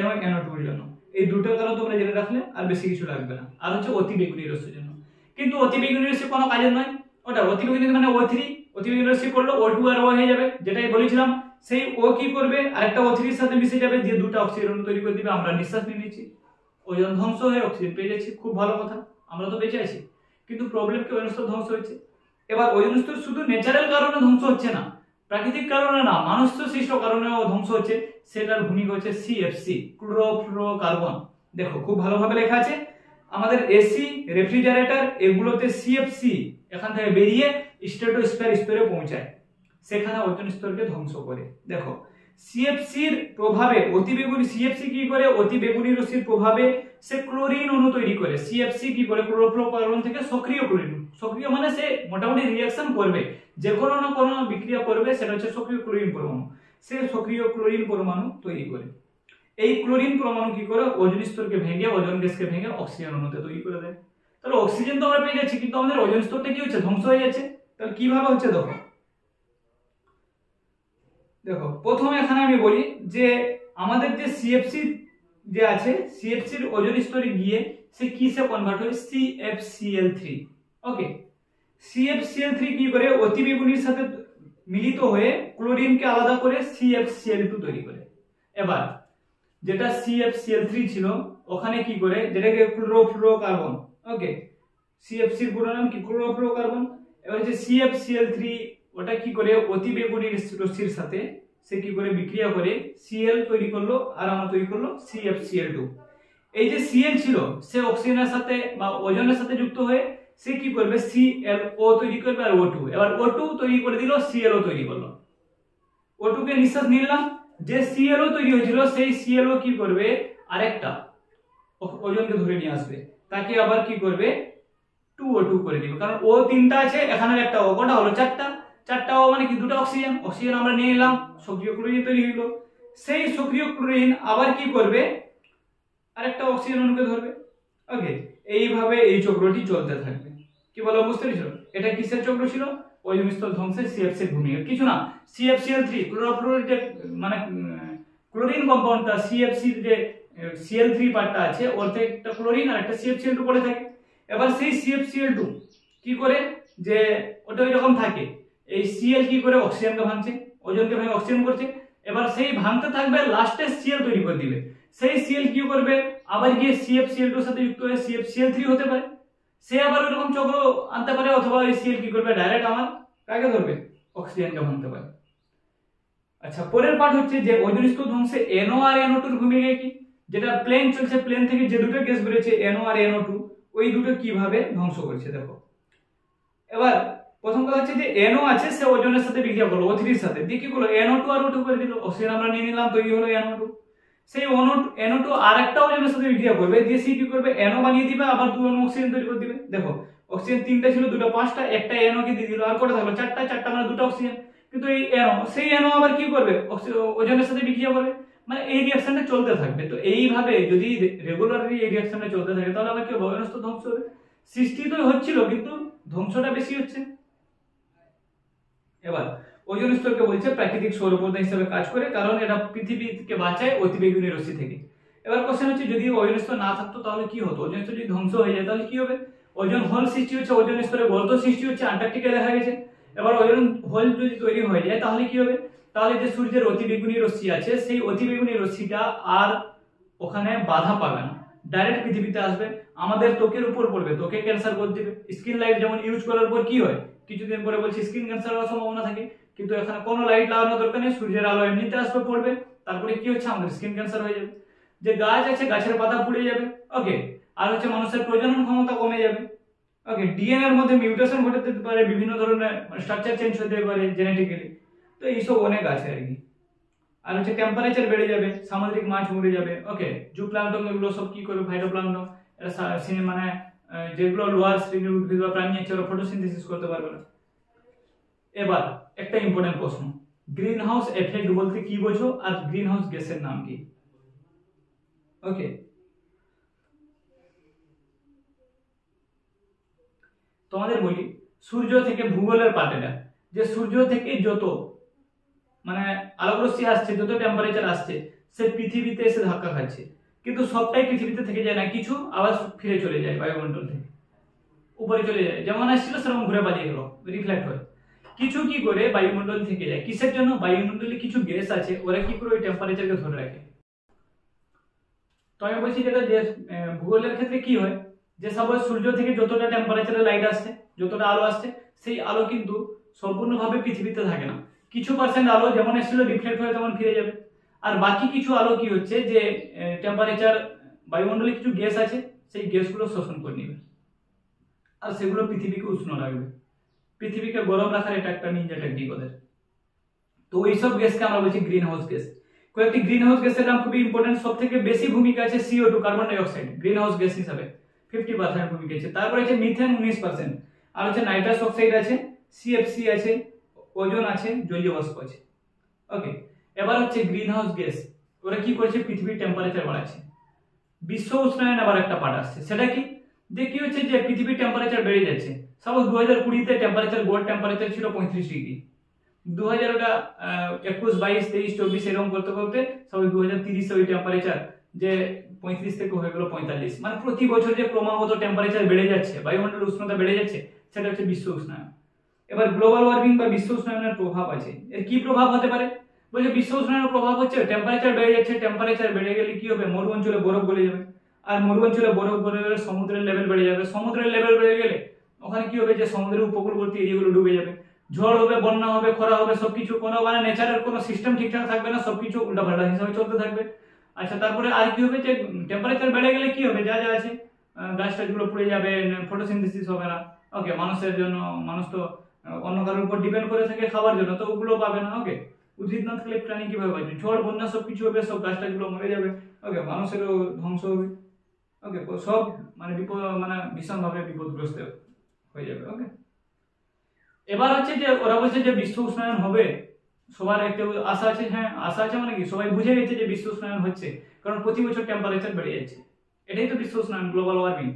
NO2 এর জন্য। এই দুটো কারণ তোমরা জেনে রাখলে আর বেশি কিছু লাগবে না। আর হচ্ছে অতিবেগুনি রশ্মির জন্য। কিন্তু অতিবেগুনি রশ্মি কোনো কাজের নয়। ওটা অতিবেগুনি মানে O3, অতিবেগুনি রশ্মি করলো O2 আর O হয়ে যাবে, যেটাই বলেছিলাম। সেই O কি করবে, আরেকটা O3 এর সাথে মিশে যাবে, যে দুটো অক্সিজেন অণু তৈরি করে দিবে, আমরা নিঃশ্বাস নিয়ে নিচ্ছি, ওজন ধ্বংস হয়ে অক্সিজেন পেয়ে যাচ্ছি, খুব ভালো কথা, আমরা তো বেঁচে আছি। কিন্তু প্রবলেম কি, ওজন স্তর ধ্বংস হচ্ছে। এবার ওজন স্তর শুধু ন্যাচারাল কারণে ধ্বংস হচ্ছে না, প্রাকৃতিক কারণে না, মানুষ সৃষ্ট কারণেও ধ্বংস হচ্ছে। সেটার ভূমিকা হচ্ছে CFC, ক্লোরোফ্লোরোকার্বন। দেখো খুব ভালোভাবে লেখা আছে, আমাদের এসি, রেফ্রিজারেটর এগুলোতে CFC এখান থেকে বেরিয়ে স্ট্রেটোস্ফিয়ার স্তরে পৌঁছায়, সেখানে ওজন স্তরকে ধ্বংস করে। দেখো সিএফসির প্রভাবে অতিবেগুনি, সিএফসি কি করে, অতিবেগুনি রশ্মির প্রভাবে সে ক্লোরিন অণু তৈরি করে। সিএফসি কি করে, ক্লোরোফ্লোরোকার্বন থেকে সক্রিয় ক্লোরিন, সক্রিয় মানে সে মোটামুটি রিঅ্যাকশন করবে, যে কোনো না কোনো বিক্রিয়া করবে, সেটা হচ্ছে সক্রিয় ক্লোরিন পরমাণু। সে সক্রিয় ক্লোরিন পরমাণু তৈরি করে। এই ক্লোরিন পরমাণু কি করে ওজোন স্তরকে ভেঙে ওজোন গ্যাসকে ভেঙে অক্সিজেন অণুতে তৈরি করে দেয়। তাহলে অক্সিজেন তো আমরা পেয়ে যাচ্ছি, কিন্তু আমাদের ওজোন স্তরটা কি হচ্ছে, ধ্বংস হয়ে যাচ্ছে। তাহলে কিভাবে হচ্ছে দেখো, দেখো প্রথমে এখানে আমি বলি যে আমাদের যে সিএফসি যে আছে, সিএফসির ওজোন স্তরে গিয়ে সে কিসে কনভার্ট হয়, CFCl3। ওকে, CFCl3 কি করে অতিবেগুনির সাথে মিলিত হয়ে ক্লোরিনকে আলাদা করে CFCl2 তৈরি করে। এবার যেটা CFCl3 ছিল ওখানে কি করে, যেটাকে ক্লোরোফ্লোরোকার্বন, ওকে, CFCর পুরো নাম কি, ক্লোরোফ্লোরোকার্বন। এবার যে CFCl3 ওটা কি করে অতিবেগুনি রশ্মির সাথে সে কি করে বিক্রিয়া করে Cl তৈরি করলো, আর আমরা তৈরি করলো CFCl2। এই যে Cl ছিল সে অক্সিজেনের সাথে বা ওজনের সাথে যুক্ত হয়ে সে কি করবে ClO তৈরি করবে আর O2, এবার O2 তৈরি করে দিল, ClO তৈরি করলো। O2 কে নিঃশ্বাস নিলাম, যে ClO তৈরি হয়েছিল সেই ClO কি করবে আরেকটা ওজনকে ধরে নিয়ে আসবে, তাকে আবার কি করবে 2O2 করে দিবে, কারণ O তিনটা আছে, এখানে একটা O, কটা হলো চারটা O মানে কি দুটো অক্সিজেন আমরা নিয়ে নিলাম, সক্রিয় ক্লোরিন তৈরি হলো। সেই সক্রিয় ক্লোরিন আবার কি করবে আরেকটা অক্সিজেন অণুকে ধরবে। ওকে, এইভাবে এই চক্রটি চলতে থাকবে। কি বলো, বুঝতে পেরেছো? এটা কিসের চক্র ছিল, ওজোন স্তর ধ্বংসে CFCl ভূমিকা, কিছু না। CFCl3 ক্লোরোফ্লোরিক মানে ক্লোরিন কম্পাউন্ডটা CFC যে Cl3 পার্টটা আছে ওর থেকে একটা ক্লোরিন আর একটা CFCl2 পড়ে থাকে। এবার সেই CFCl2 কি করে, যে ওটা এরকম থাকে, এই Cl কি করে অক্সিজেনকে ভাঙছে, ওজনকে ভেঙে অক্সিজেন করছে। এবার সেই ভাঙতে থাকবে, লাস্টে Cl তৈরি করে দিবে। সেই Cl কি করবে আবার গিয়ে CFCl2 এর সাথে যুক্ত হয়ে CFCl3 হতে পারে, সে আবার এরকম চক্র আনতে পারে, অথবা এই Cl কি করবে ডাইরেক্ট আমার কাকে ধরবে, অক্সিজেনকে ভাঙতে পারে। আচ্ছা, পরের পার্ট হচ্ছে যে ওজোন স্তর ধ্বংসে NO আর NO2 এর ভূমিকা কি, যেটা প্লেন চলছে, প্লেন থেকে যে দুটো গ্যাস বেরোচ্ছে NO আর NO2, ওই দুটো কিভাবে ধ্বংস করছে দেখো। এবার প্রথম কথা হচ্ছে যে NO আছে সে ওজনের সাথে বিক্রিয়া করলো O3 এর সাথে, দিয়ে কি করলো NO2 আর O2 করে দিল, অক্সিজেন আমরা নিয়ে নিলাম, তৈরি হলো NO2। সেই NO2 আরেকটা ওজনের সাথে বিক্রিয়া করবে, দিয়ে সে কি করবে NO বানিয়ে দিবে, আবার 2 অণু অক্সিজেন তৈরি করে দিবে। দেখো অক্সিজেন তিনটা ছিল, দুটো পাঁচটা, একটা NO কে দিয়ে দিল, আর কটা থাকলো চারটা মানে দুটো অক্সিজেন। কিন্তু এই সেই NO আবার কি করবে ওজনের সাথে বিক্রিয়া করবে, মানে এই রিঅ্যাকশনটা চলতে থাকবে। তো এইভাবে যদি রেগুলারলি এই রিঅ্যাকশনটা চলতে থাকে তাহলে আবার কি ওজোন স্তর ধ্বংস হবে, সৃষ্টি তো হচ্ছিল কিন্তু ধ্বংসটা বেশি হচ্ছে। এবার ওজোন স্তরকে বলছে প্রাকৃতিক সৌরপর্দা হিসেবে কাজ করে, কারণ এটা পৃথিবীকে বাঁচায় অতিবেগুনি রশ্মি থেকে। এবার কোশ্চেন হচ্ছে যদি ওজোন স্তর না থাকতো তাহলে কি হতো, ওজোন স্তর যদি ধ্বংস হয়ে যায় তাহলে কি হবে, ওজোন হোল সৃষ্টি হচ্ছে, ওজোন স্তরে গর্ত সৃষ্টি হচ্ছে, আন্টার্কটিকায় দেখা গেছে। এবার ওজোন হোল যদি তৈরি হয়ে যায় তাহলে কি হবে, তাহলে যে সূর্যের অতিবেগুনি রশ্মি আছে সেই অতিবেগুনি রশ্মিটা আর ওখানে বাধা পাবে না, ডাইরেক্ট পৃথিবীতে আসবে, আমাদের ত্বকের উপর পড়বে, ত্বকে ক্যান্সার করে দিবে। স্কিন লাইট যেমন ইউজ করার পর কি হয়, কিছুদিন পরে বলছি স্কিন ক্যান্সার হওয়ার সম্ভাবনা থাকে, কিন্তু এখানে কোনো লাইট লাগানোর দরকার নেই, সূর্যের আলো এমনিতে আসবে পড়বে, তারপরে কি হচ্ছে আমাদের স্কিন ক্যান্সার হয়ে যাবে। যে গাছ আছে গাছের পাতা পুড়ে যাবে। ওকে, আর হচ্ছে মানুষের প্রজনন ক্ষমতা কমে যাবে। ওকে, ডিএনএ এর মধ্যে মিউটেশন ঘটতে পারে, বিভিন্ন ধরনের স্ট্রাকচার চেঞ্জ হতে পারে জেনেটিক্যালি। তো এইসব অনেক আছে আর কি। আর হচ্ছে টেম্পারেচার বেড়ে যাবে, সামুদ্রিক মাছ মরে যাবে। ওকে, জুপ্লাঙ্কটন এগুলো সব কি করবে, ফাইটোপ্লাঙ্কটন এরা মানে যেগুলো লোয়ার শ্রেণীর উদ্ভিদ বা প্রাণী আছে ওরা ফটোসিনথেসিস করতে পারবে না। এবার একটা ইম্পর্টেন্ট প্রশ্ন, গ্রিন হাউস এফেক্ট বলতে কি বোঝো আর গ্রিন হাউস গ্যাসের নাম কি? ওকে, তোমাদের বলি সূর্য থেকে ভূগোলের পার্টেটা, যে সূর্য থেকে যত মানে আলোকরশ্মি আসছে, যত টেম্পারেচার আসছে সে পৃথিবীতে এসে ধাক্কা খাচ্ছে, কিন্তু সবটাই পৃথিবীতে থেকে যায় না, কিছু আবার ফিরে চলে যায় বায়ুমণ্ডল থেকে উপরে চলে যায়, যেমন আসছিল সেরকম ঘুরে পালিয়ে গেল, রিফ্লেক্ট হয়। কিছু কি করে বায়ুমণ্ডল থেকে যায়, কিসের জন্য, বায়ুমণ্ডলে কিছু গ্যাস আছে ওরা কি করে ওই টেম্পারেচারকে ধরে রাখে। তো আমি বলছি যেটা যে ভূগোলের ক্ষেত্রে কি হয়, যে সবাই সূর্য থেকে যতটা টেম্পারেচারে লাইট আসছে, যতটা আলো আসছে, সেই আলো কিন্তু সম্পূর্ণভাবে পৃথিবীতে থাকে না, কিছু পার্সেন্ট আলো যেমন এসেছিল রিফ্লেক্ট হয়ে তেমন ফিরে যাবে। আর বাকি কিছু আলো কি হচ্ছে, যে টেম্পারেচার বায়ুমণ্ডলে কিছু গ্যাস আছে সেই গ্যাসগুলো শোষণ করে নেবে, আর সেগুলো পৃথিবীকে উষ্ণ রাখবে, পৃথিবীকে গরম রাখার এটা একটা নিনজা টেকনিক ওদের। তো এইসব গ্যাসকে আমরা বলছি গ্রিন হাউস গ্যাস। কয়েকটি গ্রিন হাউস গ্যাসের নাম খুবই ইম্পর্টেন্ট, সব থেকে বেশি ভূমিকা আছে CO2 carbon die oxide green house gas হিসাবে 50% ভূমিকা আছে, তারপরে আছে মিথেন 19%, আর হচ্ছে নাইট্রাস অক্সাইড আছে, CFC আছে, ওজোন আছে, জলীয় বাষ্প আছে। ওকে, এবার হচ্ছে গ্রিন হাউস গ্যাস ওরা কি করছে, পৃথিবীর টেম্পারেচার বাড়াচ্ছে। বিশ্ব উষ্ণায়ন আবার একটা পার্ট আসছে, সেটা কি, যে কি হচ্ছে যে পৃথিবীর টেম্পারেচার বেড়ে যাচ্ছে। সাপোজ 2020-তে টেম্পারেচার, গড় টেম্পারেচার ছিল 35 ডিগ্রি, 2021, 22, 23, 24 এরকম করতে করতে সাপোজ 2030-এ ওই টেম্পারেচার যে 35 থেকে হয়ে গেল 45। মানে প্রতি বছর যে ক্রমাগত টেম্পারেচার বেড়ে যাচ্ছে, বায়ুমণ্ডলের উষ্ণতা বেড়ে যাচ্ছে, সেটা হচ্ছে বিশ্ব উষ্ণায়ন। এবার গ্লোবাল ওয়ার্মিং বা বিশ্ব উষ্ণায়নের প্রভাব আছে। এর কি প্রভাব হতে পারে, বলছে বিশ্ব উষ্ণায়নের প্রভাব হচ্ছে টেম্পারেচার বেড়ে যাচ্ছে, টেম্পারেচার বেড়ে গেলে কি হবে, মরু অঞ্চলে বরফ গলে যাবে, আর মরু অঞ্চলে বরফ গলে গেলে সমুদ্রের লেভেল বেড়ে যাবে, সমুদ্রের লেভেল বেড়ে গেলে ওখানে কি হবে, যে সমুদ্রের উপকূলবর্তী এরিয়াগুলো ডুবে যাবে, ঝড় হবে, বন্যা হবে, খরা হবে, সবকিছু কোনো মানে নেচারের কোনো সিস্টেম ঠিকঠাক থাকবে না, সবকিছু উল্টাপাল্টা হিসাবে চলতে থাকবে। আচ্ছা, তারপরে আর কি হবে, যে টেম্পারেচার বেড়ে গেলে কি হবে, যা যা আছে গাছ টাছগুলো পুড়ে যাবে, ফটোসিনথেসিস হবে না। ওকে, মানুষের জন্য, মানুষ তো অন্য কারোর উপর ডিপেন্ড করে থাকে খাবার জন্য, তো ওগুলো পাবে না। ওকে, উদ্ভিদ না থাকলে প্রাণী কিভাবে বাঁচবে, ঝড় বন্যা সবকিছু হবে, সব গাছ টাছগুলো মরে যাবে। ওকে, মানুষেরও ধ্বংস হবে। ওকে, সব মানে বিপদ, মানে ভীষণভাবে বিপদগ্রস্ত হয়ে যাবে। ওকে, এবার হচ্ছে যে ওরা বলছে যে বিশ্ব উষ্ণায়ন হবে, সবার একটা আশা আছে। হ্যাঁ, আশা আছে মানে কি, সবাই বুঝে গেছে যে বিশ্ব উষ্ণায়ন হচ্ছে, কারণ প্রতি বছর টেম্পারেচার বেড়ে যাচ্ছে, এটাই তো বিশ্ব উষ্ণায়ন, গ্লোবাল ওয়ার্মিং।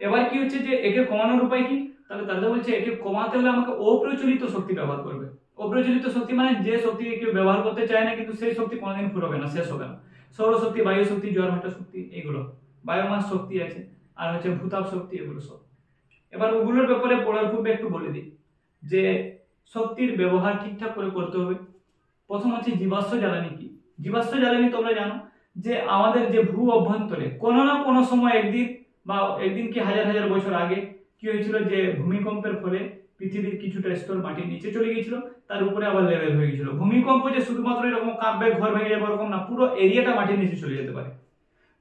এবার কি হচ্ছে যে একে কমানোর উপায় কি, তাহলে তারা বলছে একে কমাতে হলে আমাকে অপ্রচলিত শক্তি ব্যবহার করবে। অপ্রচলিত শক্তি মানে যে শক্তি কেউ ব্যবহার করতে চায় না, কিন্তু সেই শক্তি কোনোদিন ফুরবে না, শেষ হবে না। সৌরশক্তি, বায়ু শক্তি, জোয়ার ভাটা শক্তি, এগুলো বায়োমাস শক্তি আছে, আর হচ্ছে ভূতাপ শক্তি, এগুলো সব। এবার ওগুলোর ব্যাপারে পড়ার পূর্বে একটু বলে দিই যে শক্তির ব্যবহার ঠিকঠাক করে করতে হবে। প্রথম হচ্ছে জীবাশ্ম জ্বালানি কি। জীবাশ্ম জ্বালানি তোমরা জানো যে আমাদের যে ভূ অভ্যন্তরে কোনো না কোনো সময় একদিন কি হাজার হাজার বছর আগে কি হয়েছিল, যে ভূমিকম্পের ফলে পৃথিবীর কিছুটা স্তর মাটির নিচে চলে গিয়েছিল, তার উপরে আবার লেভেল হয়ে গিয়েছিল। ভূমিকম্প যে শুধুমাত্র এরকম কাঁপবে, ঘর ভেঙে যাবে এরকম না, পুরো এরিয়াটা মাটির নিচে চলে যেতে পারে।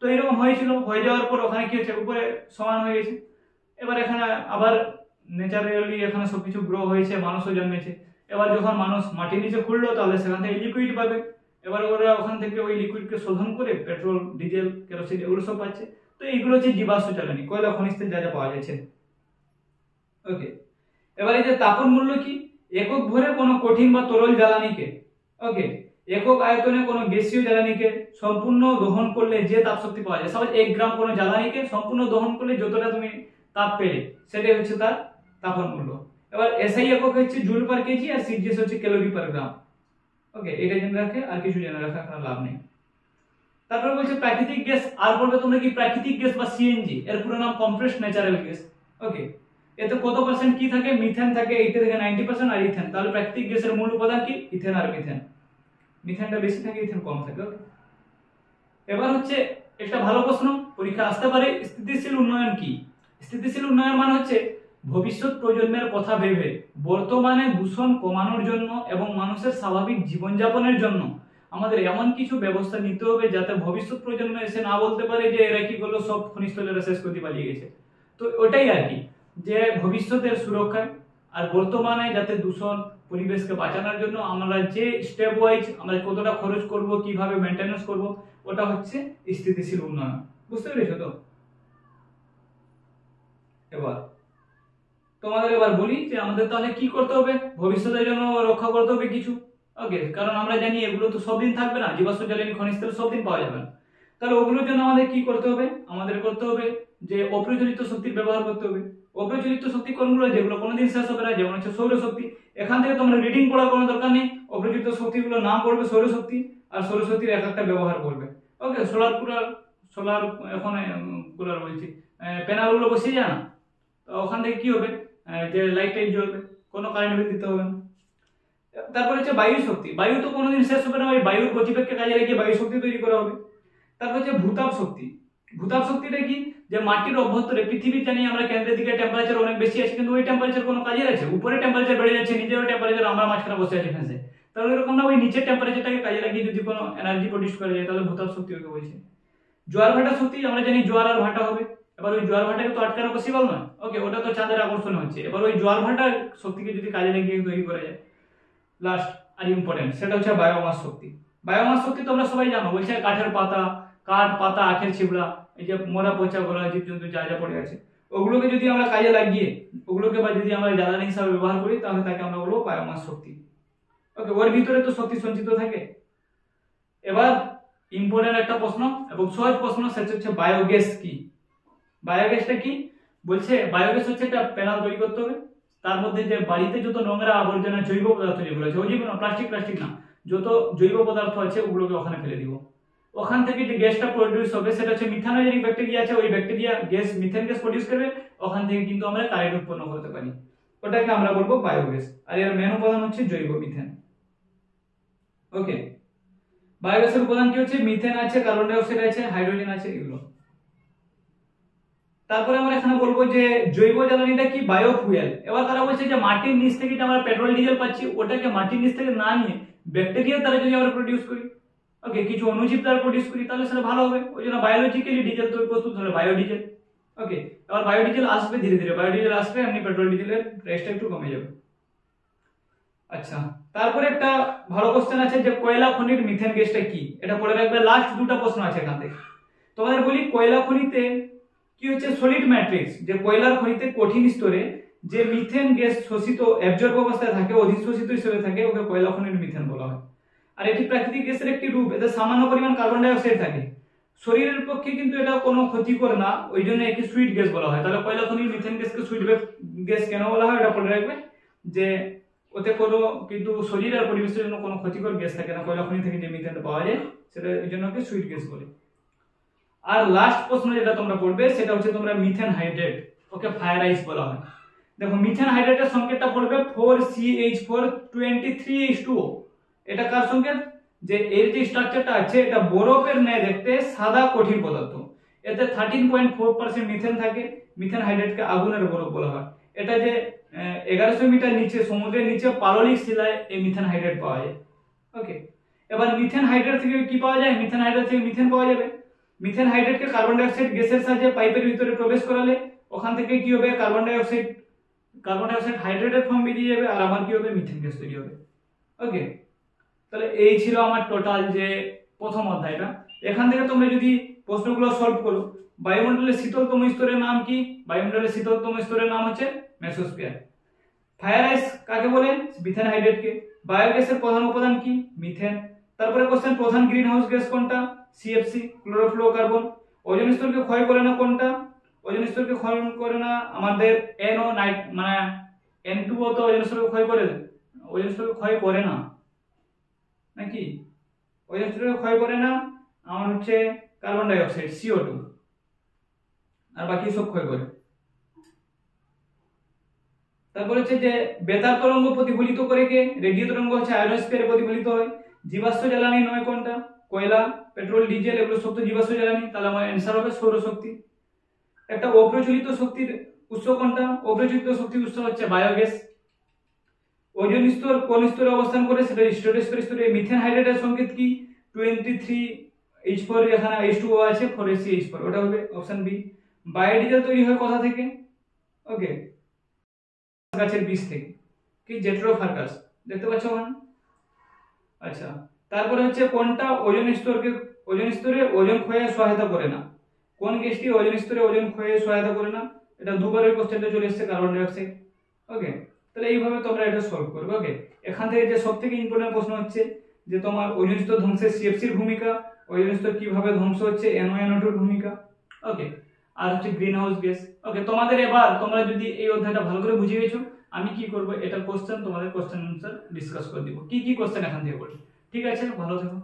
তো এরকম হয়েছিল, হয়ে যাওয়ার পর ওখানে কি হয়েছে, উপরে সমান হয়ে গেছে। এবার এখানে আবার ন্যাচারালি এখানে সবকিছু গ্রো হয়েছে, মানুষও জন্মেছে। এবার যখন মানুষ মাটির নিচে খুঁড়লো, তাহলে সেখান থেকে লিকুইড পাবে। এবার ওরা ওখান থেকে ওই লিকুইডকে শোধন করে পেট্রোল, ডিজেল, কেরোসিন এগুলো সব পাচ্ছে। তো এইগুলো হচ্ছে জীবাশ্ম জ্বালানি, কয়লা খনিজ তেল যা যা পাওয়া যাচ্ছে। ওকে, এবার এই যে তাপন মূল্য কি, একক ভরে কোনো কঠিন বা তরল জ্বালানিকে, ওকে, একক আয়তনে কোনো গ্যাসীয় জ্বালানিকে সম্পূর্ণ দহন করলে যে তাপ শক্তি পাওয়া যায়, সাপোজ 1 গ্রাম কোনো জ্বালানিকে সম্পূর্ণ দহন করলে যতটা তুমি তাপ পেলে, সেটাই হচ্ছে তার তাপন মূল্য। এবার এসআই একক হচ্ছে জুল পার কেজি, আর সিজিএস হচ্ছে ক্যালোরি পার গ্রাম। ওকে, এটা জেনে রাখে, আর কিছু জেনে রাখা কোনো লাভ নেই। তারপর বলছে প্রাকৃতিক গ্যাস, আর বলবে তোমরা কি প্রাকৃতিক গ্যাস বা সিএনজি, এর পুরো নাম কমপ্রেসড ন্যাচারাল গ্যাস। ওকে, এতে কত পার্সেন্ট কি থাকে, মিথেন থাকে 80 থেকে 90%, আর ইথেন। তাহলে প্রাকৃতিক গ্যাসের মূল উপাদান কি, ইথেন আর মিথেন। মিথেনটা বেশি থাকে, ইথেন কম থাকে। ওকে, এবার হচ্ছে একটা ভালো প্রশ্ন পরীক্ষা আসতে পারে, স্থিতিশীল উন্নয়ন কি। স্থিতিশীল উন্নয়ন মানে হচ্ছে ভবিষ্যৎ প্রজন্মের কথা ভেবে বর্তমানে দূষণ কমানোর জন্য এবং মানুষের স্বাভাবিক জীবনযাপনের জন্য আমাদের এমন কিছু ব্যবস্থা নিতে হবে যাতে ভবিষ্যৎ প্রজন্ম এসে না বলতে পারে যে এরা কি করলো, সব খনিজ তেলেরা শেষ করে পালিয়ে গেছে। তো ওটাই আর কি, যে ভবিষ্যতের সুরক্ষায় আর বর্তমানে যাতে দূষণ, পরিবেশকে বাঁচানোর জন্য আমরা যে স্টেপ ওয়াইজ আমরা কতটা খরচ করব, কিভাবে মেনটেনেন্স করব, ওটা হচ্ছে স্থিতিশীল উন্নয়ন। বুঝতে পেরেছো তো? এবার তোমাদের এবার বলি যে আমাদের তাহলে কি করতে হবে, ভবিষ্যতের জন্য রক্ষা করতে হবে কিছু। ওকে, কারণ আমরা জানি এগুলো তো সব দিন থাকবে না, জীবাশ্ম জ্বালানি, খনিজ তেল সব দিন পাওয়া যাবে না। তাহলে ওগুলোর জন্য আমাদের কি করতে হবে, আমাদের করতে হবে যে অপ্রচলিত শক্তির ব্যবহার করতে হবে। অপ্রচলিত শক্তি কোনগুলো, যেগুলো কোনোদিন শেষ হবে না, যেমন হচ্ছে সৌরশক্তি। এখান থেকে তোমরা রিডিং পড়ার কোনো দরকার নেই, অপ্রচলিত শক্তিগুলো নাম পড়বে সৌরশক্তি, আর সৌরশক্তির এক একটা ব্যবহার করবে। ওকে, সোলার কুলার, সোলার এখন কুলার বলছি, প্যানেলগুলো বসিয়ে যায় না, তো ওখান থেকে কি হবে, যে লাইট টাইট জ্বলবে, কোনো কারেন্ট বিল দিতে হবে না। তারপর হচ্ছে বায়ু শক্তি, বায়ু তো কোনোদিন শেষ হবে না, ওই বায়ুর গতিবেগকে কাজে লাগিয়ে বায়ু শক্তি তৈরি করা হবে। তারপর হচ্ছে ভূতাপ শক্তি। ভূতাপ শক্তিটা কি, যে মাটির অভ্যন্তরে, পৃথিবীর জানি আমরা কেন্দ্রের দিকে টেম্পারেচার অনেক বেশি আছে, কিন্তু ওই টেম্পারেচার কোনো কাজের আছে, উপরে টেম্পারেচার বেড়ে যাচ্ছে, নিচের টেম্পারেচার আমরা মাঝখানে বসে আছি ফ্যান্সে, তাহলে এরকম না, ওই নিচের টেম্পারেচারটাকে কাজে লাগিয়ে যদি কোনো এনার্জি প্রডিউস করা যায়, তাহলে ভূতাপ শক্তি ওকে বলছে। জোয়ার ভাটা শক্তি, আমরা জানি জোয়ার আর ভাটা হবে, এবার ওই জোয়ার ভাটাকে তো আটকানো পসিবল নয়। ওকে, ওটা তো চাঁদের আকর্ষণ হচ্ছে, এবার ওই জোয়ার ভাটার শক্তিকে যদি কাজে লাগিয়ে তৈরি করা যায়। লাস্ট আর ইম্পর্টেন্ট, সেটা হচ্ছে বায়োমাস শক্তি। বায়োমাস শক্তি তোমরা সবাই জানো, বলছে কাঠের পাতা, কাঠ, পাতা, আখের ছিবড়া, এই যে মরা পচা গলা জীবজন্তু যা যা পড়ে আছে, ওগুলোকে যদি আমরা কাজে লাগিয়ে ওগুলোকে বা যদি আমরা জ্বালানি হিসাবে ব্যবহার করি, তাহলে তাকে আমরা বলবো বায়োমাস শক্তি। ওকে, ওর ভিতরে তো শক্তি সঞ্চিত থাকে। এবার ইম্পর্টেন্ট একটা প্রশ্ন এবং সহজ প্রশ্ন, সেটা হচ্ছে বায়োগ্যাস কি। বায়োগ্যাসটা কি বলছে, বায়োগ্যাস হচ্ছে একটা প্যানেল তৈরি করতে হবে, তার মধ্যে যে বাড়িতে যত নোংরা আবর্জনা জৈব পদার্থ যেগুলো আছে, ওই যেগুলো প্লাস্টিক না, যত জৈব পদার্থ আছে ওগুলোকে ওখানে ফেলে দিব। ওখান থেকে যে গ্যাসটা প্রডিউস হবে সেটা হচ্ছে মিথানোজেনিক ব্যাকটেরিয়া আছে, ওই bacteria gas methane gas produce করবে, ওখান থেকে কিন্তু আমরা কারেন্ট উৎপন্ন করতে পারি, ওটাকে আমরা বলবো বায়োগ্যাস। আর এর মেন উপাদান হচ্ছে জৈব মিথেন। ওকে, বায়োগ্যাসের উপাদান কি হচ্ছে, মিথেন আছে, কার্বন ডাই অক্সাইড আছে, হাইড্রোজেন আছে, এগুলো। তারপরে আমরা এখানে বলবো যে জৈব জ্বালানিটা কি, বায়োফুয়েল। এবার তারা বলছে যে মাটির নিচ থেকে যে আমরা পেট্রোল ডিজেল পাচ্ছি, ওটাকে মাটির নিচ থেকে না নিয়ে ব্যাকটেরিয়ার দ্বারা যদি আমরা প্রডিউস করি, ওকে, কিছু অণুজীব দ্বারা প্রডিউস করি, তাহলে সেটা ভালো হবে। ওই জন্য বায়োলজিক্যালি ডিজেল তৈরি প্রস্তুত হলে বায়োডিজেল। ওকে, এবার বায়োডিজেল আসবে ধীরে ধীরে, বায়োডিজেল আসবে এমনি পেট্রোল ডিজেলের প্রাইসটা একটু কমে যাবে। আচ্ছা, তারপরে একটা ভালো কোশ্চেন আছে যে কয়লা খনির মিথেন গ্যাসটা কি, এটা পড়ে রাখবে। লাস্ট দুটো প্রশ্ন আছে এখান থেকে। তোমাদের বলি কয়লা খনিতে কি হচ্ছে, সলিড ম্যাট্রিক্স, যে কয়লার খনিতে কঠিন স্তরে যে মিথেন গ্যাস শোষিত অ্যাবজর্ব অবস্থায় থাকে, অধিশোষিত হিসেবে থাকে, ওকে কয়লা খনির মিথেন বলা হয়। আর এটি প্রাকৃতিক গ্যাসের একটি রূপ, এতে সামান্য পরিমাণ কার্বন ডাই অক্সাইড থাকে, শরীরের পক্ষে কিন্তু এটা কোনো ক্ষতিকর না, ওই জন্য একে সুইট গ্যাস বলা হয়। তাহলে কয়লা খনির মিথেন গ্যাসকে সুইট গ্যাস কেন বলা হয়, এটা পড়ে রাখবে যে ওতে কোনো কিন্তু শরীর আর পরিবেশের জন্য কোনো ক্ষতিকর গ্যাস থাকে না, কয়লা খনি থেকে যে মিথেনটা পাওয়া যায় সেটা এই জন্য ওকে সুইট গ্যাস বলে। আর লাস্ট প্রশ্ন যেটা তোমরা পড়বে সেটা হচ্ছে তোমরা মিথেন হাইড্রেট, ওকে ফায়ার আইস বলা হয়। দেখো মিথেন হাইড্রেটের সংকেতটা পড়বে 4CH423H2O। এটা কার সংকেত, যে এর যে স্ট্রাকচারটা আছে এটা বরফের ন্যায় দেখতে সাদা কঠিন পদার্থ, এতে 13.4% মিথেন থাকে। মিথেন হাইড্রেটকে আগুনের বরফ বলা হয়। এটা যে 1100 মিটার নিচে সমুদ্রের নিচে পাললিক শিলায় এই মিথেন হাইড্রেট পাওয়া যায়। ওকে, এবার মিথেন হাইড্রেট থেকে কি পাওয়া যায়, মিথেন হাইড্রেট থেকে মিথেন পাওয়া যাবে। মিথেন হাইড্রেটকে কার্বন ডাই অক্সাইড গ্যাসের সাহায্যে পাইপের ভিতরে প্রবেশ করালে ওখান থেকে কি হবে, কার্বন ডাই অক্সাইড হাইড্রেটের ফর্ম বেরিয়ে যাবে, আর আমার কি হবে, মিথেন গ্যাস তৈরি হবে। ওকে, তাহলে এই ছিল আমার টোটাল যে প্রথম অধ্যায়টা। এখান থেকে তোমরা যদি প্রশ্নগুলো সলভ করো, বায়ুমণ্ডলের শীতলতম স্তরের নাম কি, বায়ুমণ্ডলের শীতলতম স্তরের নাম হচ্ছে মেসোস্ফিয়ার। ফায়ার আইস কাকে বলে, মিথেন হাইড্রেটকে। বায়োগ্যাসের প্রধান উপাদান কি, মিথেন। তারপরে কোশ্চেন, প্রধান গ্রিন হাউস গ্যাস কোনটা, সিএফসি, ক্লোরোফ্লোরোকার্বন। ওজোন স্তরকে ক্ষয় করে না কোনটা, ওজোন স্তরকে ক্ষয় করে না আমাদের NO মানে N2O, তো ওজোন স্তরকে ক্ষয় করে, ওজোন স্তরকে ক্ষয় করে না নাকি, ওজোন স্তরকে ক্ষয় করে না আমার হচ্ছে কার্বন ডাই অক্সাইড CO2, আর বাকি সব ক্ষয় করে। তারপর হচ্ছে যে বেতার তরঙ্গ প্রতিফলিত করে কে, রেডিও তরঙ্গ হচ্ছে আয়নোস্ফিয়ারে প্রতিফলিত হয়। জীবাশ্ম জ্বালানি নয় কোনটা, কয়লা, পেট্রোল, ডিজেল, এগুলো সব তো জীবাশ্ম জ্বালানি, তাহলে আমার অ্যান্সার হবে সৌরশক্তি। একটা অপ্রচলিত শক্তির উৎস কোনটা, অপ্রচলিত শক্তির উৎস হচ্ছে বায়োগ্যাস। ওজোন স্তর কোন স্তরে অবস্থান করে, সেটা স্ট্র্যাটোস্ফিয়ার স্তরে। মিথেন হাইড্রেটের সংকেত কি, 23H4, এখানে H2O আছে, 4CH4, ওটা হবে অপশন বি। বায়োডিজেল তৈরি হয় কোথা থেকে, ওকে, গাছের বীজ থেকে, কি, জেট্রোফার্কাস, দেখতে পাচ্ছ ওখানে। আচ্ছা, তারপরে হচ্ছে কোনটা ওজোন স্তরে ওজোন ক্ষয়ে সহায়তা করে না, কোন গ্যাসটি ওজোন স্তরে ওজোন ক্ষয়ে সহায়তা করে না, এটা দুবার ওই কোশ্চেনটা চলে এসেছে, কার্বন ডাই অক্সাইড। ওকে, তাহলে এইভাবে তোমরা এটা সলভ করবে। ওকে, এখান থেকে যে সবথেকে ইম্পর্টেন্ট প্রশ্ন হচ্ছে যে তোমার ওজোন স্তর ধ্বংসে সিএফসির ভূমিকা, ওজোন স্তর কিভাবে ধ্বংস হচ্ছে, NO2 এর ভূমিকা। ওকে, আর হচ্ছে গ্রিন হাউস গ্যাস। ওকে, তোমাদের এবার তোমরা যদি এই অধ্যায়টা ভালো করে বুঝে গেছো, আমি কি করব, এটা কোশ্চেন তোমাদের কোশ্চেন আনসার ডিসকাস করে দিব, কি কি কোশ্চেন এখান থেকে পড়ি। ঠিক আছে, ভালো থেকো।